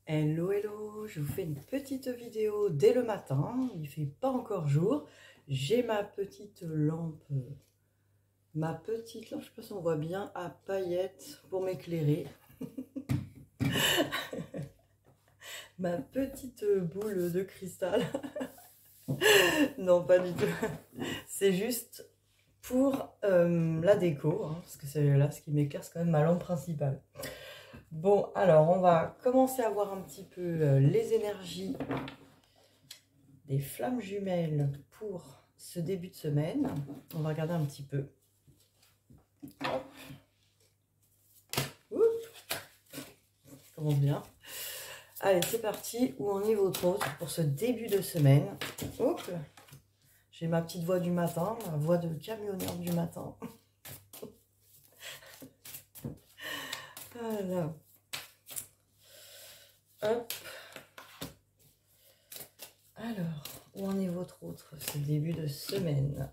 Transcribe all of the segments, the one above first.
Hello, hello, je vous fais une petite vidéo dès le matin, il fait pas encore jour. J'ai ma petite lampe, je sais pas si on voit bien, à paillettes pour m'éclairer. Ma petite boule de cristal. Non, pas du tout. C'est juste pour la déco, hein, parce que c'est là ce qui m'éclaire, c'est quand même ma lampe principale. Bon, alors on va commencer à voir un petit peu les énergies des flammes jumelles pour ce début de semaine. On va regarder un petit peu. Hop. Ça commence bien. Allez, c'est parti. Où en est votre autre pour ce début de semaine? J'ai ma petite voix du matin, ma voix de camionneur du matin. Voilà. Hop. Alors, où en est votre autre ce début de semaine?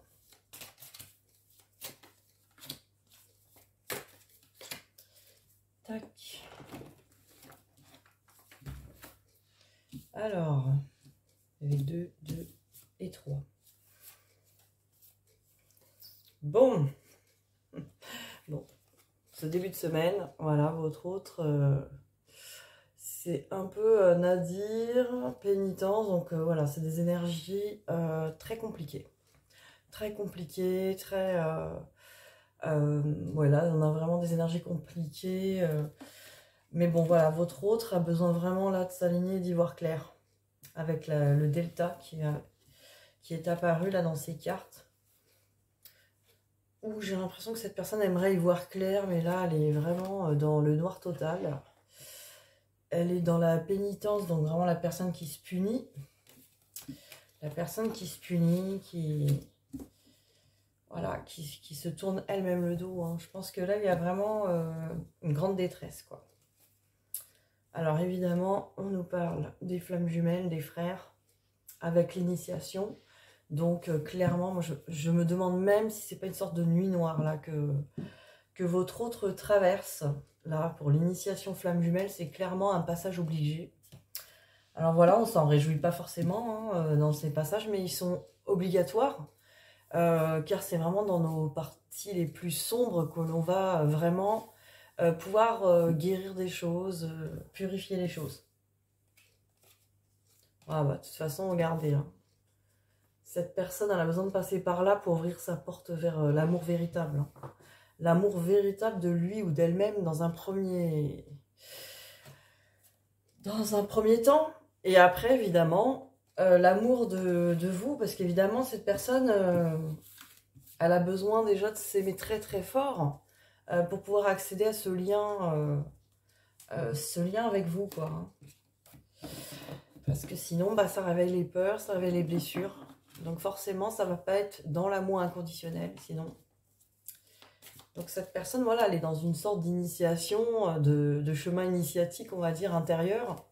Tac. Alors, il y avait 2, 2 et 3. Bon. Bon. Ce début de semaine, voilà, votre autre... c'est un peu Nadir, pénitence, donc voilà, c'est des énergies très compliquées. Très compliquées, très... voilà, on a vraiment des énergies compliquées. Mais bon, voilà, votre autre a besoin vraiment là de s'aligner, d'y voir clair. Avec le delta qui est apparu là dans ces cartes. Où j'ai l'impression que cette personne aimerait y voir clair, mais là, elle est vraiment dans le noir total. Elle est dans la pénitence, donc vraiment la personne qui se punit. La personne qui se punit, voilà, qui se tourne elle-même le dos. Hein. Je pense que là, il y a vraiment une grande détresse, quoi. Alors évidemment, on nous parle des flammes jumelles, des frères, avec l'initiation. Donc clairement, moi, je me demande même si c'est pas une sorte de nuit noire là que votre autre traverse. Là, pour l'initiation flamme jumelle, c'est clairement un passage obligé. Alors voilà, on s'en réjouit pas forcément hein, dans ces passages, mais ils sont obligatoires. Car c'est vraiment dans nos parties les plus sombres que l'on va vraiment pouvoir guérir des choses, purifier les choses. Ah bah, de toute façon, regardez. Hein. Cette personne, elle a besoin de passer par là pour ouvrir sa porte vers l'amour véritable. Hein. L'amour véritable de lui ou d'elle-même dans un premier temps. Et après, évidemment, l'amour de vous, parce qu'évidemment, cette personne, elle a besoin déjà de s'aimer très très fort pour pouvoir accéder à ce lien avec vous, quoi. Hein. Parce que sinon, bah, ça réveille les peurs, ça réveille les blessures. Donc forcément, ça ne va pas être dans l'amour inconditionnel, sinon. Donc cette personne, voilà, elle est dans une sorte d'initiation, de chemin initiatique, on va dire, intérieur,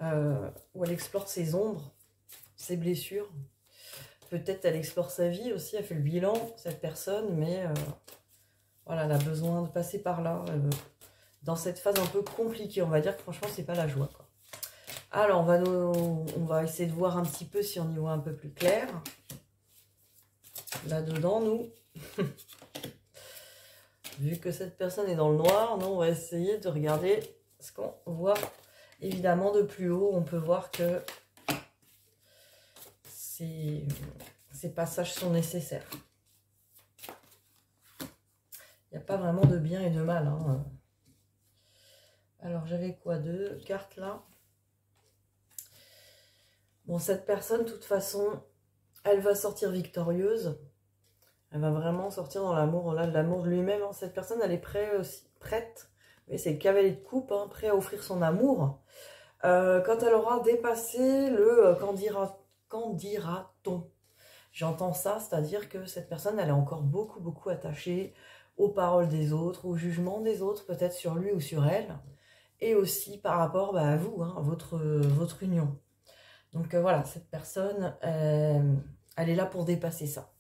où elle explore ses ombres, ses blessures. Peut-être elle explore sa vie aussi, elle fait le bilan, cette personne, mais voilà, elle a besoin de passer par là, dans cette phase un peu compliquée. On va dire que franchement, c'est pas la joie, quoi. Alors, on va essayer de voir un petit peu si on y voit un peu plus clair. Là-dedans, nous, vu que cette personne est dans le noir, nous, on va essayer de regarder ce qu'on voit. Évidemment, de plus haut, on peut voir que ces passages sont nécessaires. Il n'y a pas vraiment de bien et de mal. Hein. Alors, j'avais quoi? 2 cartes là. Bon, cette personne, de toute façon, elle va sortir victorieuse. Elle va vraiment sortir dans l'amour, là, de l'amour de lui-même. Hein. Cette personne, elle est prête. Mais c'est le cavalier de coupe, hein, prêt à offrir son amour. Quand elle aura dépassé le qu'en dira-t-on? J'entends ça, c'est-à-dire que cette personne, elle est encore beaucoup, beaucoup attachée aux paroles des autres, au jugement des autres, peut-être sur lui ou sur elle, et aussi par rapport à vous, hein, votre union. Donc voilà, cette personne, elle est là pour dépasser ça.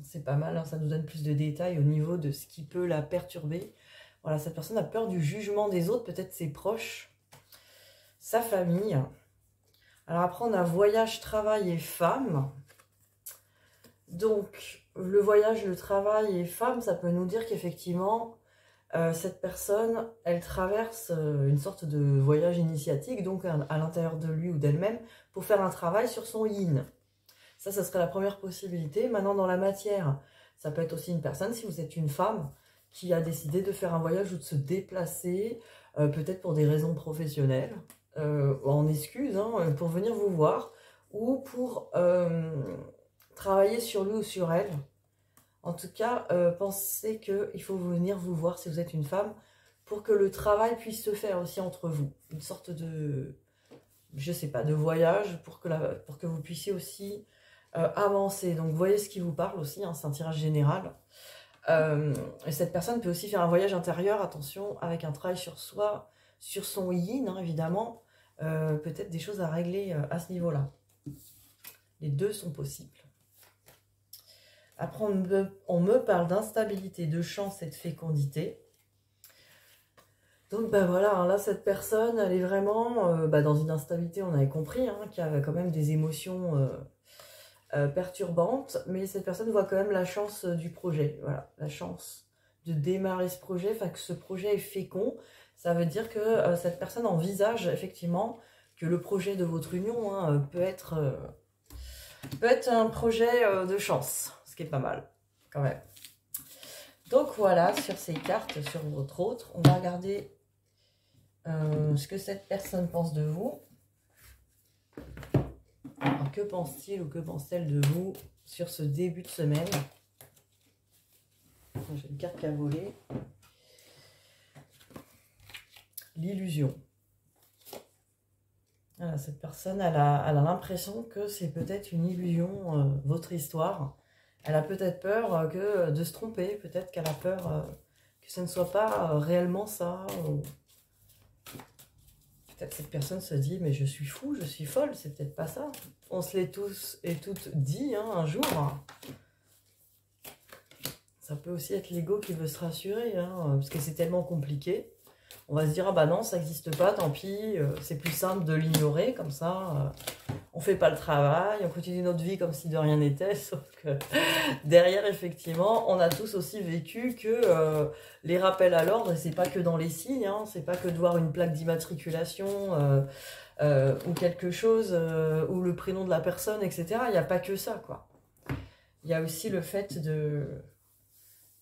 C'est pas mal, hein, ça nous donne plus de détails au niveau de ce qui peut la perturber. Voilà, cette personne a peur du jugement des autres, peut-être ses proches. sa famille. Alors après, on a voyage, travail et femme. Donc, le voyage, le travail et femme, ça peut nous dire qu'effectivement, cette personne, elle traverse une sorte de voyage initiatique, donc à l'intérieur de lui ou d'elle-même, pour faire un travail sur son yin. Ça serait la première possibilité. Maintenant, dans la matière, ça peut être aussi une personne, si vous êtes une femme, qui a décidé de faire un voyage ou de se déplacer, peut-être pour des raisons professionnelles, en excuse, hein, pour venir vous voir, ou pour travailler sur lui ou sur elle. En tout cas, pensez qu'il faut venir vous voir si vous êtes une femme, pour que le travail puisse se faire aussi entre vous. Une sorte de, je sais pas, de voyage, pour que vous puissiez aussi avancer. Donc, voyez ce qui vous parle aussi, hein, c'est un tirage général. Et cette personne peut aussi faire un voyage intérieur, attention, avec un travail sur soi, sur son yin, hein, évidemment. Peut-être des choses à régler à ce niveau-là. Les deux sont possibles. Après, on me parle d'instabilité, de chance et de fécondité. Donc, ben voilà, hein, là, cette personne, elle est vraiment dans une instabilité, on avait compris, hein, qu'il y avait quand même des émotions perturbantes, mais cette personne voit quand même la chance du projet, voilà, la chance de démarrer ce projet, enfin que ce projet est fécond. Ça veut dire que cette personne envisage effectivement que le projet de votre union, hein, peut être un projet de chance, ce qui est pas mal quand même. Donc voilà, sur ces cartes, sur votre autre, on va regarder ce que cette personne pense de vous. Alors, que pense-t-il ou que pense-t-elle de vous sur ce début de semaine? J'ai une carte qui a volé. L'illusion. Voilà, cette personne, elle a l'impression que c'est peut-être une illusion, votre histoire. Elle a peut-être peur de se tromper. Peut-être qu'elle a peur que ce ne soit pas réellement ça. Peut-être cette personne se dit, mais je suis fou, je suis folle, c'est peut-être pas ça. On se l'est tous et toutes dit, hein, un jour. Ça peut aussi être l'ego qui veut se rassurer, hein, parce que c'est tellement compliqué. On va se dire, ah bah non, ça n'existe pas, tant pis, c'est plus simple de l'ignorer, comme ça, on fait pas le travail, on continue notre vie comme si de rien n'était, sauf que derrière, effectivement, on a tous aussi vécu que les rappels à l'ordre, c'est pas que dans les signes, hein, c'est pas que de voir une plaque d'immatriculation ou quelque chose, ou le prénom de la personne, etc. Il n'y a pas que ça, quoi. Il y a aussi le fait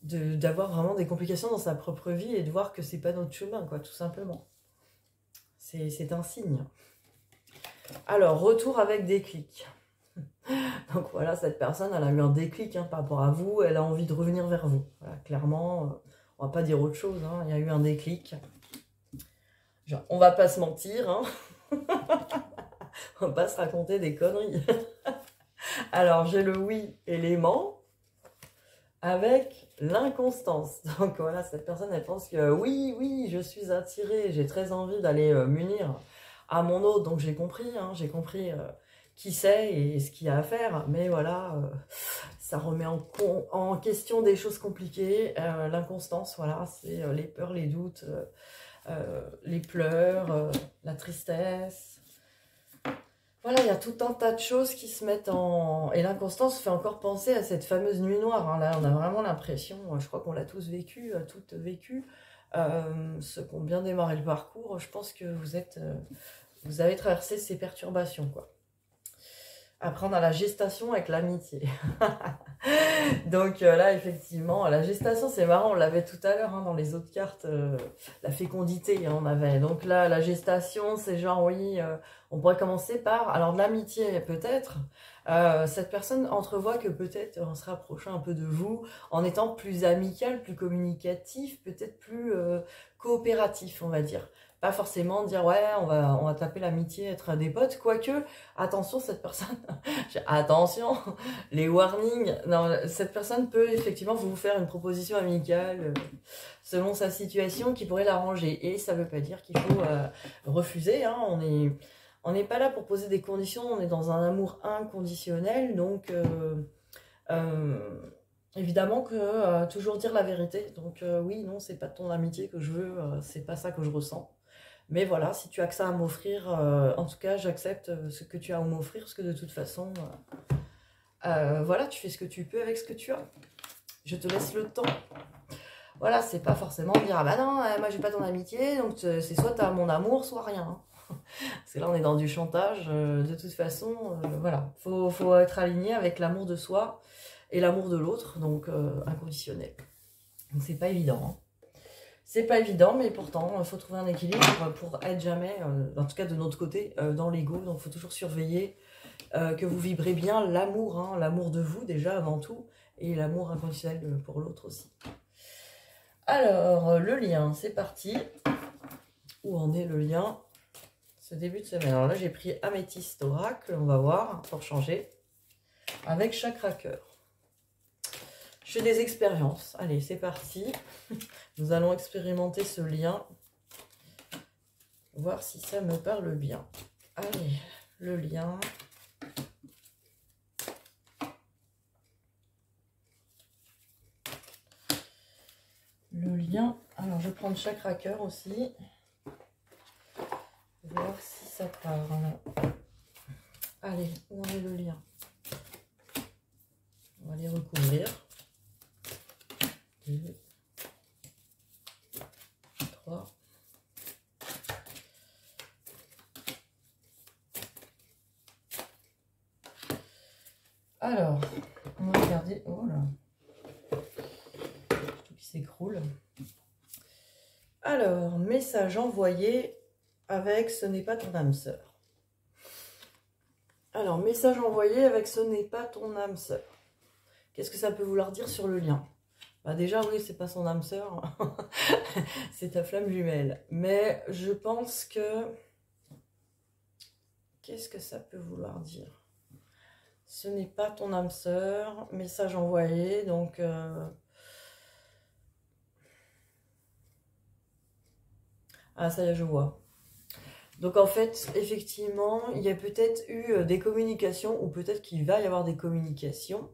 d'avoir vraiment des complications dans sa propre vie et de voir que c'est pas notre chemin, quoi, tout simplement. C'est un signe. Alors, retour avec déclic. Donc voilà, cette personne, elle a eu un déclic, hein, par rapport à vous, elle a envie de revenir vers vous. Voilà, clairement, on va pas dire autre chose, hein, il y a eu un déclic. Genre, on va pas se mentir, hein. On va pas se raconter des conneries. Alors, j'ai le oui élément avec l'inconstance. Donc voilà, cette personne, elle pense que oui, je suis attirée, j'ai très envie d'aller m'unir à mon autre, donc j'ai compris, hein, j'ai compris qui c'est et ce qu'il y a à faire, mais voilà, ça remet en question des choses compliquées. L'inconstance, voilà, c'est les peurs, les doutes, les pleurs, la tristesse. Voilà, il y a tout un tas de choses qui se mettent en... Et l'inconstance fait encore penser à cette fameuse nuit noire, hein. Là, on a vraiment l'impression, je crois qu'on l'a tous vécu, toutes vécu. Ceux qui ont bien démarré le parcours, je pense que vous avez traversé ces perturbations, quoi. Après, on a la gestation avec l'amitié. Donc là, effectivement, la gestation, c'est marrant, on l'avait tout à l'heure, hein, dans les autres cartes, la fécondité, hein, on avait. Donc là, la gestation, c'est genre, oui, on pourrait commencer par, alors l'amitié, peut-être. Cette personne entrevoit que peut-être en se rapprochant un peu de vous, en étant plus amical, plus communicatif, peut-être plus coopératif, on va dire. Pas forcément dire, ouais, on va taper l'amitié, être des potes, quoique, attention, cette personne, attention, les warnings, non, cette personne peut effectivement vous faire une proposition amicale selon sa situation qui pourrait l'arranger. Et ça veut pas dire qu'il faut refuser, hein, on n'est pas là pour poser des conditions, on est dans un amour inconditionnel, donc évidemment que toujours dire la vérité. Donc oui, non, c'est pas ton amitié que je veux, c'est pas ça que je ressens. Mais voilà, si tu as que ça à m'offrir, en tout cas, j'accepte ce que tu as à m'offrir, parce que de toute façon, voilà, tu fais ce que tu peux avec ce que tu as. Je te laisse le temps. Voilà, c'est pas forcément dire, ah bah non, moi j'ai pas ton amitié, donc c'est soit t'as mon amour, soit rien. Hein. Parce que là, on est dans du chantage. De toute façon, voilà, faut être aligné avec l'amour de soi et l'amour de l'autre, donc inconditionnel. Donc c'est pas évident. Hein. C'est pas évident, mais pourtant, il faut trouver un équilibre pour être jamais, en tout cas de notre côté, dans l'ego. Donc il faut toujours surveiller que vous vibrez bien l'amour, hein, l'amour de vous déjà avant tout, et l'amour inconditionnel pour l'autre aussi. Alors, le lien, c'est parti. Où en est le lien? Ce début de semaine. Alors là, j'ai pris Améthyste Oracle, on va voir, pour changer, avec Chakra Cœur. Je fais des expériences. Allez, c'est parti. Nous allons expérimenter ce lien. Voir si ça me parle bien. Allez, le lien. Le lien. Alors, je vais prendre Chakra Cœur aussi. Voir si ça parle. Allez, où en est le lien? On va les recouvrir. 2, 3. Alors, on va regarder. Oh là, tout qui s'écroule. Alors, message envoyé avec ce n'est pas ton âme sœur. Alors, message envoyé avec ce n'est pas ton âme sœur. Qu'est-ce que ça peut vouloir dire sur le lien? Bah déjà, oui, c'est pas son âme sœur, c'est ta flamme jumelle. Mais je pense que... Qu'est-ce que ça peut vouloir dire? Ce n'est pas ton âme sœur, message envoyé, donc... Ah, ça y est, je vois. Donc en fait, effectivement, il y a peut-être eu des communications, ou peut-être qu'il va y avoir des communications.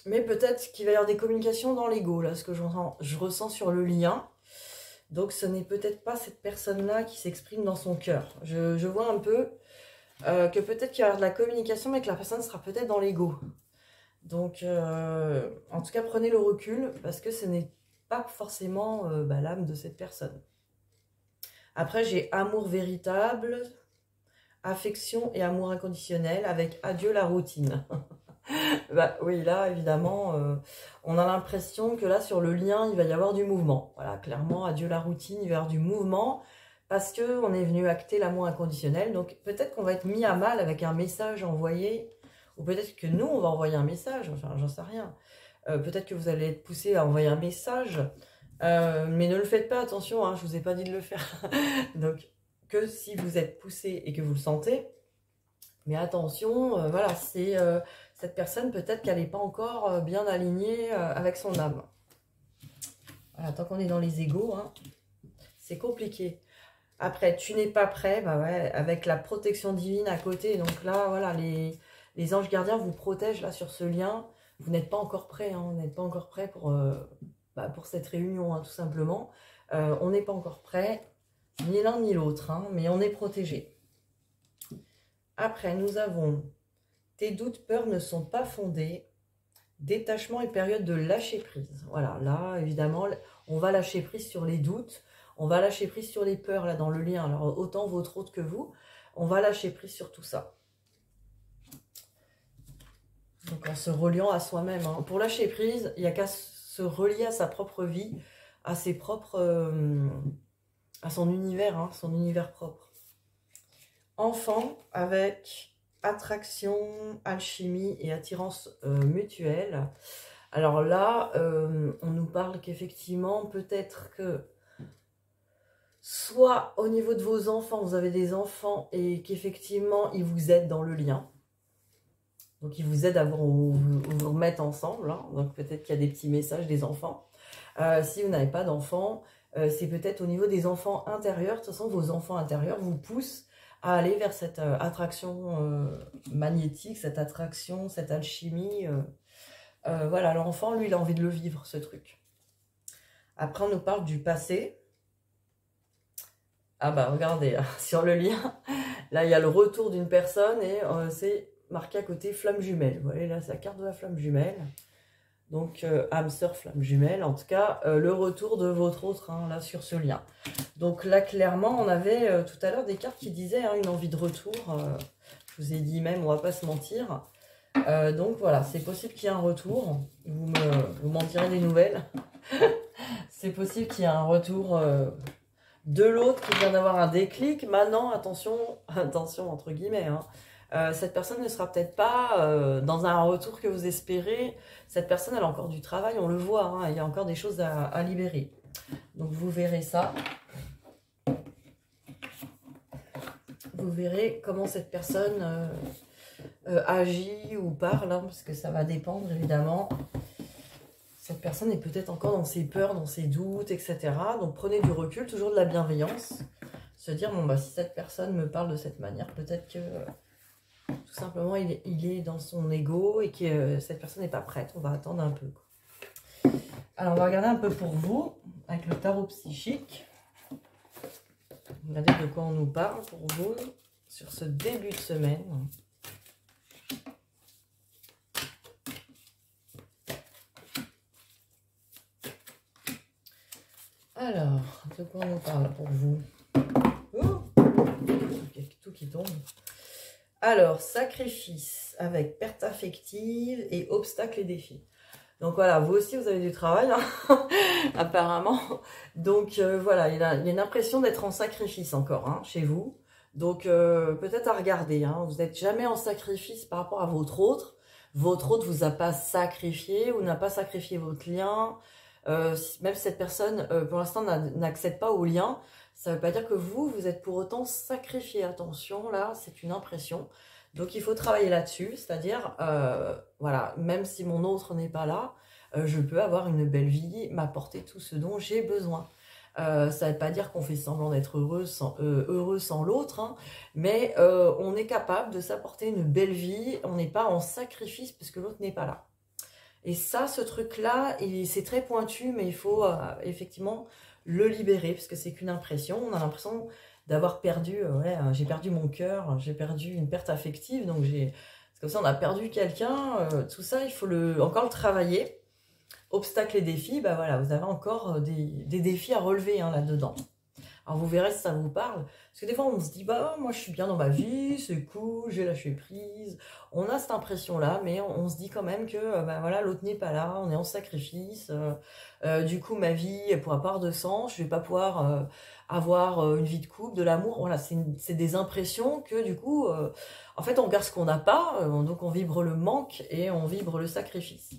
Mais peut-être qu'il va y avoir des communications dans l'ego, là, ce que je ressens sur le lien. Donc ce n'est peut-être pas cette personne-là qui s'exprime dans son cœur. Je vois un peu que peut-être qu'il va y avoir de la communication, mais que la personne sera peut-être dans l'ego. Donc en tout cas, prenez le recul, parce que ce n'est pas forcément l'âme de cette personne. Après, j'ai amour véritable, affection et amour inconditionnel, avec adieu la routine. Bah, oui, là, évidemment, on a l'impression que là, sur le lien, il va y avoir du mouvement. Voilà, clairement, adieu la routine, il va y avoir du mouvement, parce qu'on est venu acter l'amour inconditionnel. Donc, peut-être qu'on va être mis à mal avec un message envoyé, ou peut-être que nous, on va envoyer un message, enfin, j'en sais rien. Peut-être que vous allez être poussé à envoyer un message, mais ne le faites pas, attention, hein, je ne vous ai pas dit de le faire. Donc, que si vous êtes poussé et que vous le sentez, mais attention, voilà, c'est cette personne, peut-être qu'elle n'est pas encore bien alignée avec son âme. Voilà, tant qu'on est dans les égos, hein, c'est compliqué. Après, tu n'es pas prêt, bah ouais, avec la protection divine à côté. Donc là, voilà, les anges gardiens vous protègent là sur ce lien. Vous n'êtes pas encore prêt, hein, vous n'êtes pas encore prêt pour cette réunion, hein, tout simplement. On n'est pas encore prêt, ni l'un ni l'autre, hein, mais on est protégé. Après, nous avons tes doutes, peurs ne sont pas fondés. Détachement et période de lâcher prise. Voilà, là, évidemment, on va lâcher prise sur les doutes. On va lâcher prise sur les peurs, là, dans le lien. Alors, autant votre autre que vous. On va lâcher prise sur tout ça. Donc, en se reliant à soi-même. Hein. Pour lâcher prise, il n'y a qu'à se relier à sa propre vie, à ses propres... à son univers, hein, son univers propre. Enfant, avec attraction, alchimie et attirance mutuelle. Alors là, on nous parle qu'effectivement, peut-être que soit au niveau de vos enfants, vous avez des enfants et qu'effectivement, ils vous aident dans le lien. Donc, ils vous aident à vous remettre ensemble. Hein. Donc, peut-être qu'il y a des petits messages des enfants. Si vous n'avez pas d'enfants, c'est peut-être au niveau des enfants intérieurs. De toute façon, vos enfants intérieurs vous poussent à aller vers cette attraction magnétique, cette attraction, cette alchimie. Voilà, l'enfant, lui, il a envie de le vivre, ce truc. Après, on nous parle du passé. Ah bah regardez, sur le lien, là il y a le retour d'une personne et c'est marqué à côté flamme jumelle. Vous voyez là, c'est la carte de la flamme jumelle. Donc âme sœur, flamme jumelle. En tout cas, le retour de votre autre, hein, là sur ce lien. Donc là, clairement, on avait tout à l'heure des cartes qui disaient hein, une envie de retour. Je vous ai dit même, on va pas se mentir. Donc voilà, c'est possible qu'il y ait un retour. Vous m'en direz des nouvelles. C'est possible qu'il y ait un retour de l'autre qui vient d'avoir un déclic. Maintenant, attention, attention entre guillemets. Hein. Cette personne ne sera peut-être pas dans un retour que vous espérez. Cette personne, elle a encore du travail, on le voit. Hein, il y a encore des choses à libérer. Donc vous verrez ça. Vous verrez comment cette personne agit ou parle, hein, parce que ça va dépendre évidemment. Cette personne est peut-être encore dans ses peurs, dans ses doutes, etc. Donc prenez du recul, toujours de la bienveillance. Se dire, bon bah si cette personne me parle de cette manière, peut-être que tout simplement il est dans son ego et que cette personne n'est pas prête. On va attendre un peu. Alors on va regarder un peu pour vous, avec le tarot psychique. Regardez de quoi on nous parle pour vous sur ce début de semaine. Alors, de quoi on nous parle pour vous? Oh, il y a tout qui tombe. Alors, sacrifice avec perte affective et obstacles et défis. Donc voilà, vous aussi vous avez du travail, hein, apparemment. Donc voilà, il y a une impression d'être en sacrifice encore hein, chez vous. Donc peut-être à regarder, hein, vous n'êtes jamais en sacrifice par rapport à votre autre. Votre autre vous a pas sacrifié ou n'a pas sacrifié votre lien. Même si cette personne, pour l'instant, n'accède pas au lien, ça ne veut pas dire que vous êtes pour autant sacrifié. Attention, là, c'est une impression. Donc, il faut travailler là-dessus, c'est-à-dire, voilà, même si mon autre n'est pas là, je peux avoir une belle vie, m'apporter tout ce dont j'ai besoin. Ça ne veut pas dire qu'on fait semblant d'être heureux sans l'autre, hein, mais on est capable de s'apporter une belle vie, on n'est pas en sacrifice parce que l'autre n'est pas là. Et ça, ce truc-là, c'est très pointu, mais il faut effectivement le libérer, parce que c'est qu'une impression. On a l'impression d'avoir perdu, j'ai perdu mon cœur, j'ai perdu une perte affective, donc c'est comme ça, on a perdu quelqu'un. Tout ça, il faut encore le travailler. Obstacles et défis, bah voilà, vous avez encore des défis à relever hein, là-dedans. Alors vous verrez si ça vous parle. Parce que des fois on se dit, bah moi je suis bien dans ma vie, c'est cool, j'ai lâché prise. On a cette impression-là, mais on se dit quand même que bah voilà, l'autre n'est pas là, on est en sacrifice. Du coup ma vie elle pourra pas avoir de sens, je vais pas pouvoir avoir une vie de couple, de l'amour. Voilà, c'est des impressions que du coup, en fait on regarde ce qu'on n'a pas, donc on vibre le manque et on vibre le sacrifice.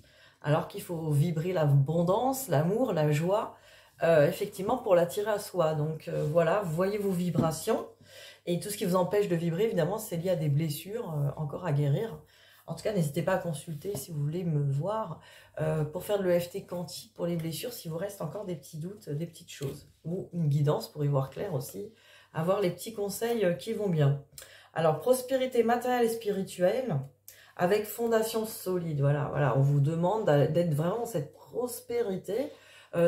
Alors qu'il faut vibrer l'abondance, l'amour, la joie. Effectivement pour l'attirer à soi. Donc voilà, vous voyez vos vibrations et tout ce qui vous empêche de vibrer, évidemment, c'est lié à des blessures encore à guérir. En tout cas, n'hésitez pas à consulter si vous voulez me voir pour faire de l'EFT quantique pour les blessures, si vous reste encore des petits doutes, des petites choses. Ou une guidance pour y voir clair aussi, avoir les petits conseils qui vont bien. Alors, prospérité matérielle et spirituelle avec fondation solide. Voilà, on vous demande d'être vraiment dans cette prospérité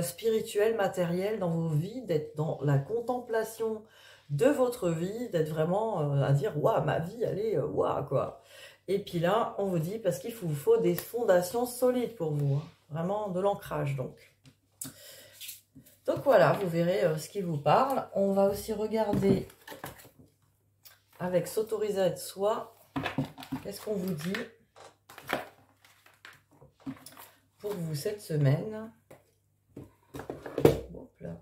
spirituelle, matérielle dans vos vies, d'être dans la contemplation de votre vie, d'être vraiment à dire « Waouh, ma vie, elle est waouh, quoi ». Et puis là, on vous dit, parce qu'il vous faut des fondations solides pour vous, hein, vraiment de l'ancrage donc. Donc voilà, vous verrez ce qui vous parle. On va aussi regarder avec s'autoriser à être soi, qu'est-ce qu'on vous dit pour vous cette semaine. Hop là.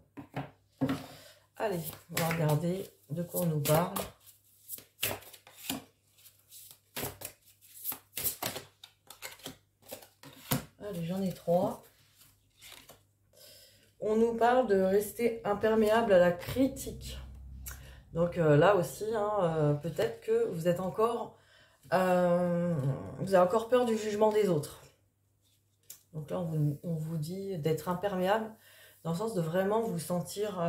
Allez, on va regarder de quoi on nous parle. Allez, j'en ai 3. On nous parle de rester imperméable à la critique. Donc là aussi, hein, peut-être que vous êtes encore, vous avez encore peur du jugement des autres. Donc là, on vous dit d'être imperméable dans le sens de vraiment vous sentir,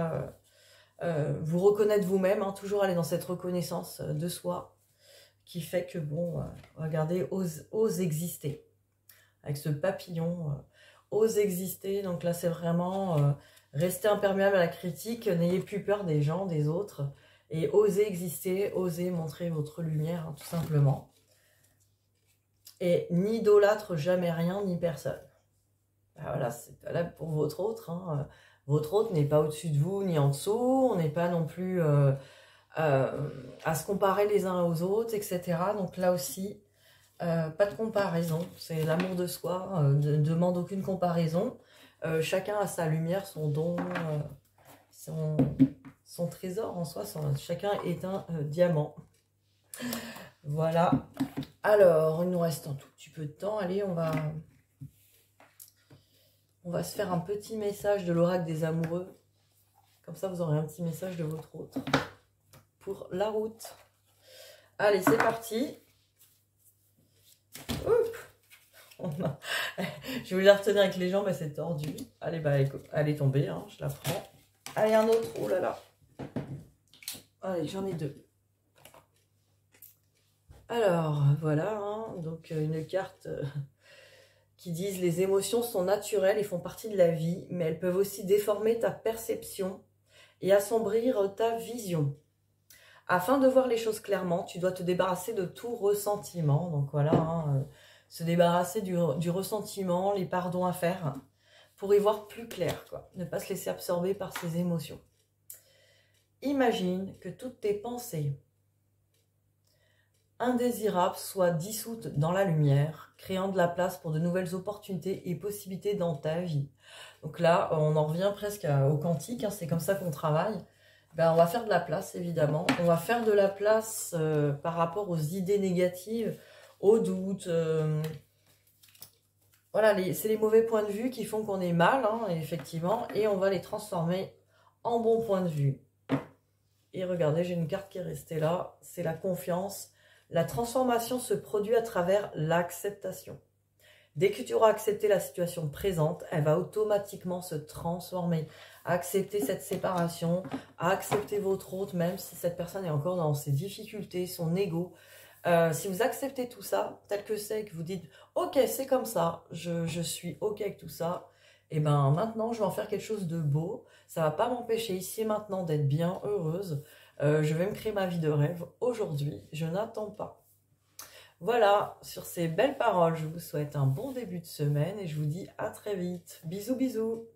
vous reconnaître vous-même, hein, toujours aller dans cette reconnaissance de soi qui fait que, bon, regardez, ose exister. Avec ce papillon, ose exister. Donc là, c'est vraiment Restez imperméable à la critique, n'ayez plus peur des gens, des autres, et osez exister, osez montrer votre lumière, hein, tout simplement. Et n'idolâtre jamais rien ni personne. Ben voilà, c'est valable pour votre autre. Hein. Votre autre n'est pas au-dessus de vous ni en dessous, on n'est pas non plus à se comparer les uns aux autres, etc. Donc là aussi, pas de comparaison, c'est l'amour de soi, ne demande aucune comparaison. Chacun a sa lumière, son don, son trésor en soi, chacun est un diamant. Voilà. Alors, il nous reste un tout petit peu de temps. Allez, on va se faire un petit message de l'oracle des amoureux. Comme ça, vous aurez un petit message de votre autre pour la route. Allez, c'est parti. Je voulais la retenir avec les jambes, mais c'est tordu. Allez, bah, elle est tombée, hein, je la prends. Allez, un autre. Oh là là. Allez, j'en ai deux. Alors, voilà. Hein, donc, une carte qui dit « Les émotions sont naturelles et font partie de la vie, mais elles peuvent aussi déformer ta perception et assombrir ta vision. Afin de voir les choses clairement, tu dois te débarrasser de tout ressentiment. » Donc voilà, hein, se débarrasser du ressentiment, les pardons à faire, pour y voir plus clair, quoi. Ne pas se laisser absorber par ses émotions. Imagine que toutes tes pensées indésirables soient dissoutes dans la lumière, créant de la place pour de nouvelles opportunités et possibilités dans ta vie. Donc là, on en revient presque au quantique, hein, c'est comme ça qu'on travaille. Ben, on va faire de la place, évidemment. On va faire de la place par rapport aux idées négatives, aux doutes. Voilà, c'est les mauvais points de vue qui font qu'on est mal, hein, effectivement, et on va les transformer en bons points de vue. Et regardez, j'ai une carte qui est restée là, c'est la confiance. La transformation se produit à travers l'acceptation. Dès que tu auras accepté la situation présente, elle va automatiquement se transformer. Accepter cette séparation, accepter votre autre, même si cette personne est encore dans ses difficultés, son ego. Si vous acceptez tout ça, tel que c'est, que vous dites « Ok, c'est comme ça, je suis ok avec tout ça », et ben maintenant, je vais en faire quelque chose de beau. Ça va pas m'empêcher ici et maintenant d'être bien, heureuse. Je vais me créer ma vie de rêve aujourd'hui. Je n'attends pas. Voilà, sur ces belles paroles, je vous souhaite un bon début de semaine et je vous dis à très vite. Bisous, bisous.